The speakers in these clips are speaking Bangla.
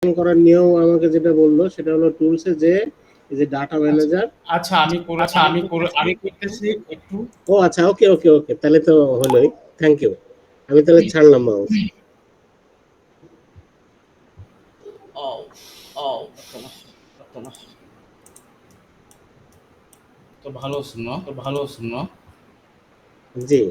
করার নিয়ম আমাকে যেটা বললো সেটা হলো টুলসে যে এই যে ডাটা আচ্ছা, ম্যানেজার। আচ্ছা আমি করতেছি একটু। ও আচ্ছা, ওকে ওকে ওকে, তাহলে তো হলোই। Thank you. আমি তাহলে ছাড়লাম মাউস। ও ও তো ভালো আছেন না? জি।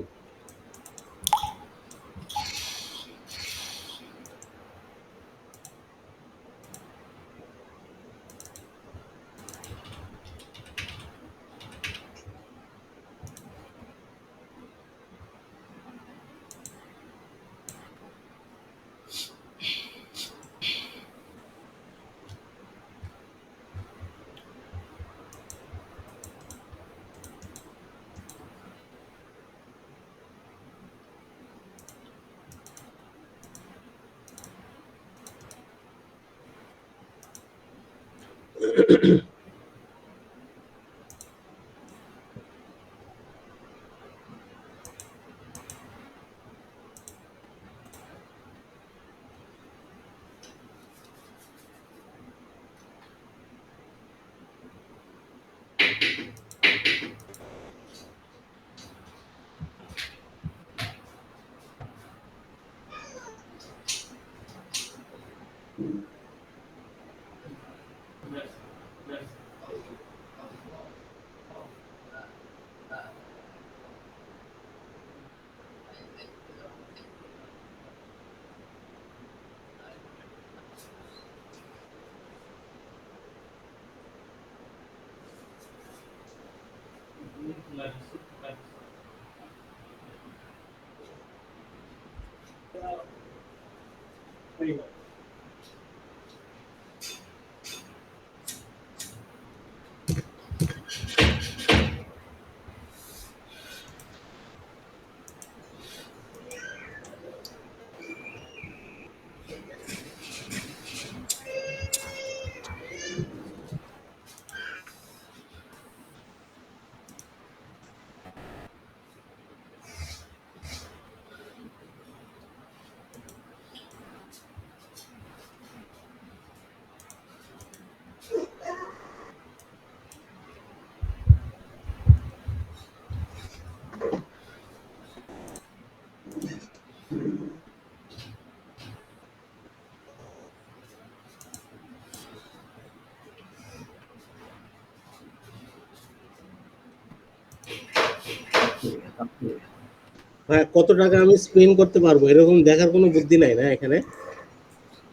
হ্যাঁ, কত টাকা আমি স্পেন্ড করতে পারবো এরকম দেখার কোনো বুদ্ধি নাই না এখানে?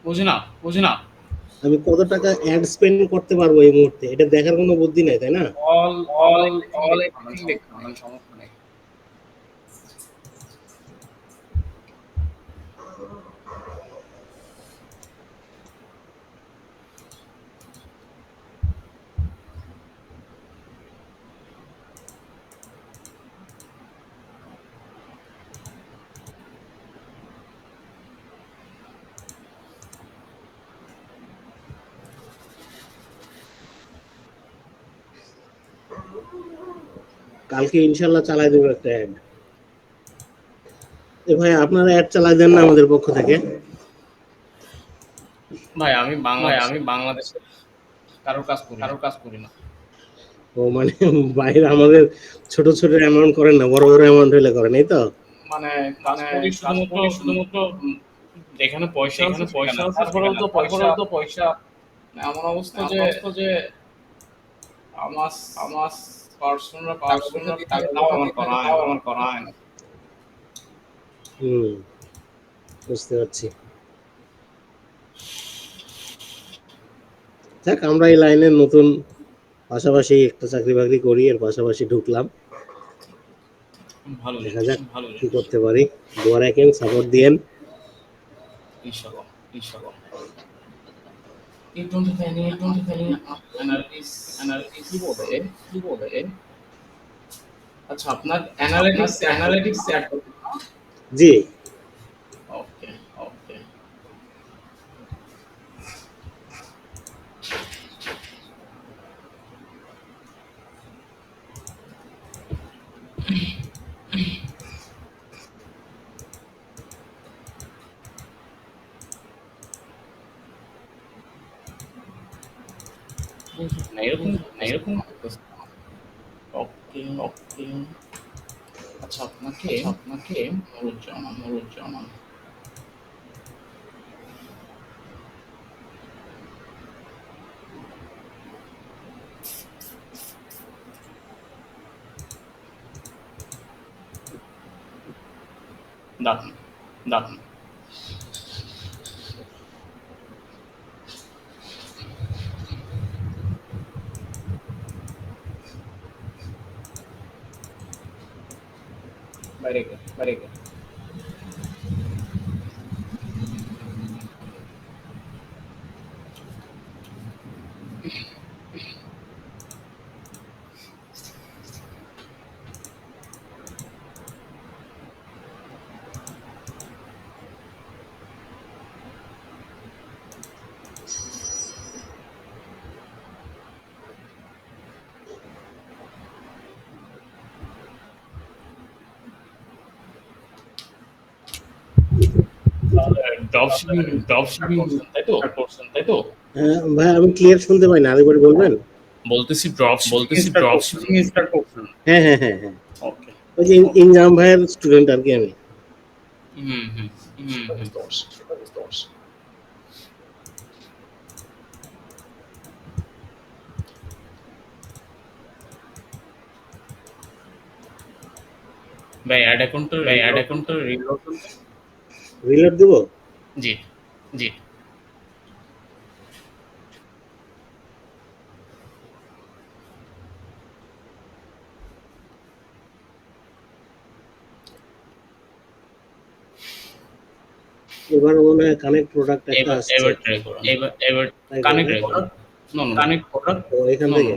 বুঝি না। আমি কত টাকা অ্যাড স্পেন্ড করতে পারবো এই মুহূর্তে এটা দেখার কোনো বুদ্ধি নাই, তাই না? All all all everything all দেখতে পাবেন, এভরিথিং দেখতে সমস্যা নেই। পাবেন, সমস্যা নেই। কালকে ইনশাল্লাহ চালাই দেবো একটা অ্যাড। এ ভাই, আপনারা অ্যাড চালাই দেন না আমাদের পক্ষ থেকে? ভাই ভাই আমি বাংলাদেশের বাংলাদেশের কারোর কাজ করি না। ও মানে বাইরে আমাদের ছোট ছোট অ্যামাউন্ট করেন না, বড় বড় অ্যামাউন্ট হলে করেন, এই তো? মানে কাজ করি শুধুমাত্র যেখানে পয়সা আছে যেখানে পয়সা সেখানে। আছে তারপরেও সেখানে, তো পয়সা তারপরেও তো পয়সা। এমন অবস্থা এমন যে অবস্থা যে আমার আমার পার্সোনাল টাকা পয়সা পার্সোনাল দিতে টাকা হয়, তাও পয়সা আমার দিতে করা হয়, হয় তাও না। আমার করা হয় না। হুম, বুঝতে পারছি। যাক, আমরা এই লাইনে নতুন, পাশাপাশি একটা চাকরি বাকরি করি, এর পাশাপাশি ঢুকলাম। ভালো দেখা জিনিস, যাক ভালো কি জিনিস। করতে পারি। দোয়া রাখেন, সাপোর্ট দিয়েন। ইনশাআল্লাহ, ইনশাআল্লাহ। এই অ্যানালিটিক্স অ্যানালিটিক্স কিবোর্ডে, কিবোর্ডে, আচ্ছা আপনার আচ্ছা আপনার অ্যানালিটিক্স অ্যাড করতে অ্যানালিটিক্স না? অ্যাড করতে না? জি। ওকে, ওকে। না এরকম না এরকম ওকে ওকে আচ্ছা আপনাকে অনুরোধ জানান দাঁড়ান দাঁড়ান বাইরে গেল ড্রপশিপিং করছেন তাই তো হ্যাঁ ভাই, আমি ক্লিয়ার শুনতে পাই না, আরেকবার বলবেন? বলতেছি ড্রপশিপিং স্টার্ট করছেন হ্যাঁ হ্যাঁ হ্যাঁ হ্যাঁ, ওকে ওই যে ইনজাম ভাইয়ের স্টুডেন্ট আর কি আমি। হুম হুম ভাই অ্যাড অ্যাকাউন্টের রিলোড দিব? জি জি এবার মনে হয় কানেক্ট প্রোডাক্ট একটা এবার আসছে। এবার ট্রাই করুন এবার কানেক্ট করুন কানেক্ট প্রোডাক্ট তো এখান থেকে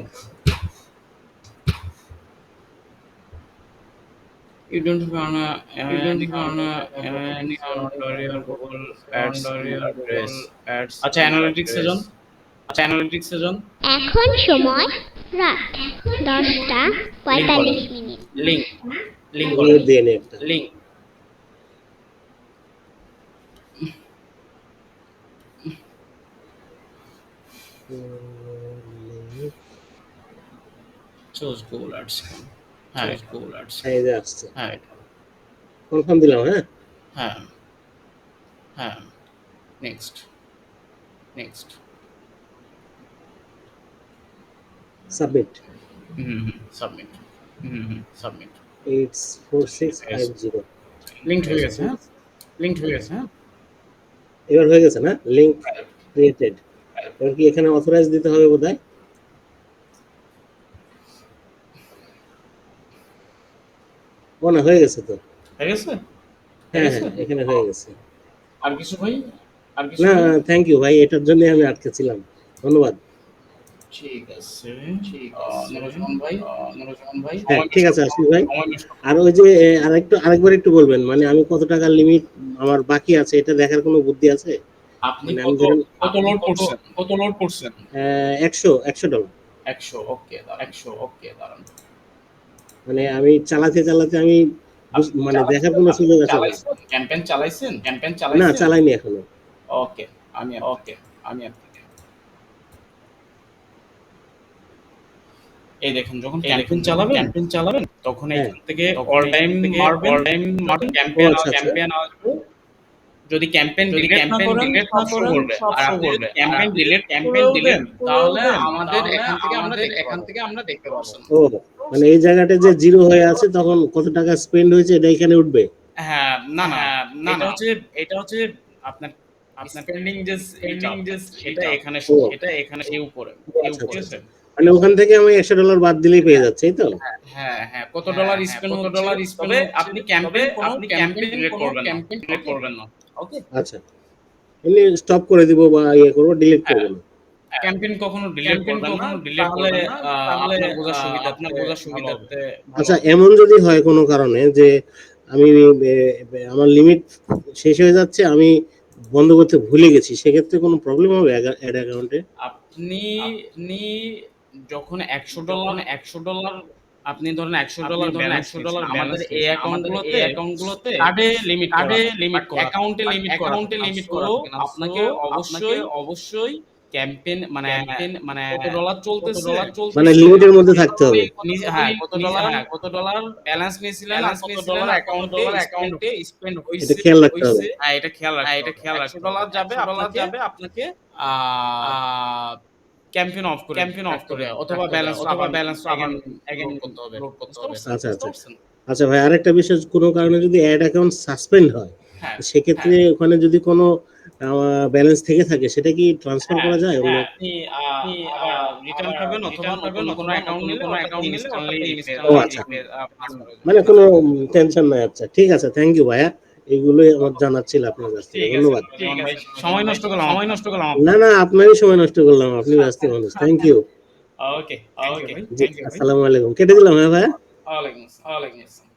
you don't wanna any under your Google ads আচ্ছা অ্যানালিটিক্সে যান এখন সময় রাত 10:45 লিংক রিলোড দিয়ে নে একটা। লিংক চুজ গুগল অ্যাডস হ্যাঁ গুগল অ্যাডস এই যে আসছে, হ্যাঁ কনফার্ম দিলাম। হ্যাঁ হ্যাঁ হ্যাঁ next submit. Submit submit 84650 link হয়ে গেছে হ্যাঁ এবার হয়ে গেছে না? Link created. এবার কি এখানে অথরাইজ দিতে হবে বোধহয়? ও না, হয়ে গেছে তো। হয়ে গেছে হ্যাঁ হ্যাঁ, এখানে হয়ে গেছে। আর কিছু ভাই না, থ্যাংক ইউ ভাই, এটার জন্য আমি আটকে ছিলাম। ধন্যবাদ। ঠিক আছে নরজন ভাই হ্যাঁ ঠিক আছে আশিস ভাই। আর ওই যে আরেকবার একটু বলবেন, মানে আমি কত টাকা লিমিট আমার বাকি আছে এটা দেখার কোনো বুদ্ধি আছে? আপনি মানে আমি কত লোড করছেন 100 ডলার। 100 ওকে দাঁড়ান মানে আমি চালাতে আমি মানে দেখার কোনো সুযোগ আছে না? ক্যাম্পেইন চালাইছেন না, চালাইনি এখনো। ওকে আমি আপনাকে এই দেখেন যখন ক্যাম্পেইন চালাবেন তখন এখান থেকে অল টাইম মারবেন ক্যাম্পেইন আসবে। যদি ক্যাম্পেইন ডিলিট না করেন সব শো করবে। আর আপনি যদি ক্যাম্পেইন ডিলিট দেন তাহলে আমাদের এখান থেকে আমরা দেখতে পারবেন। ও মানে এই জায়গাটা যে জিরো হয়ে আছে তখন কত টাকা স্পেন্ড হয়েছে এটা এখানে উঠবে? হ্যাঁ না এটা হচ্ছে আপনার স্পেন্ডিং যে এটা এখানে শো এই উপরে ঠিক আছে। মানে ওখান থেকে আমি 100 ডলার বাদ দিলেই পেয়ে যাচ্ছে, এই তো? হ্যাঁ কত ডলার স্পেন্ড তবে আপনি ক্যাম্পেইন ডিলিট করবেন না ওকে। আচ্ছা, এমনি স্টপ করে দিব বা করব, ডিলিট করব না। ক্যাম্পেইন কখনো ডিলিট করবেন না তাহলে আপনার বোঝার সুবিধাতে আচ্ছা, এমন যদি হয় কোনো কারণে যে আমি আমার লিমিট শেষ হয়ে যাচ্ছে, আমি বন্ধ করতে ভুলে গেছি, সেক্ষেত্রে কোনো প্রবলেম হবে অ্যাড অ্যাকাউন্টে? আপনি যখন 100 ডলার আপনি ধরেন 100 ডলার আমাদের এই অ্যাকাউন্টগুলোতে কার্ডে লিমিট করা অ্যাকাউন্টে লিমিট করা আপনাকে অবশ্যই ক্যাম্পেইন মানে কত ডলার চলতেছে মানে লিমিটের মধ্যে থাকতে হবে। হ্যাঁ কত ডলার ব্যালেন্স নিয়েছিলেন আর কত ডলার অ্যাকাউন্টে স্পেন্ড হইছে এটা খেয়াল রাখতে হবে। হ্যাঁ এটা খেয়াল রাখতে হবে। $100 যাবে আপনাকে ক্যাম্পেইন অফ করে অথবা ব্যালেন্স আবার again করতে হবে। আচ্ছা আচ্ছা আচ্ছা ভাই, আরেকটা বিষয়, কোনো কারণে যদি অ্যাড অ্যাকাউন্ট সাসপেন্ড হয়, হ্যাঁ সেক্ষেত্রে ওখানে যদি কোনো ব্যালেন্স থেকে থাকে, সেটা কি ট্রান্সফার করা যায়? আপনি রিটার্ন পাবেন অথবা কোনো অ্যাকাউন্ট নিলে ও আচ্ছা, মানে কোনো টেনশন নাই। আচ্ছা ঠিক আছে, থ্যাংক ইউ ভাইয়া, এইগুলোই আমার জানার ছিল আপনার কাছ থেকে। ধন্যবাদ। সময় নষ্ট করলাম না না, আপনারই সময় নষ্ট করলাম, আপনি ব্যস্ত মানুষ। Thank you. ওকে জি, আসসালামু আলাইকুম। কেটে দিলাম হ্যাঁ ভাইয়া? ওয়ালাইকুম আসসালাম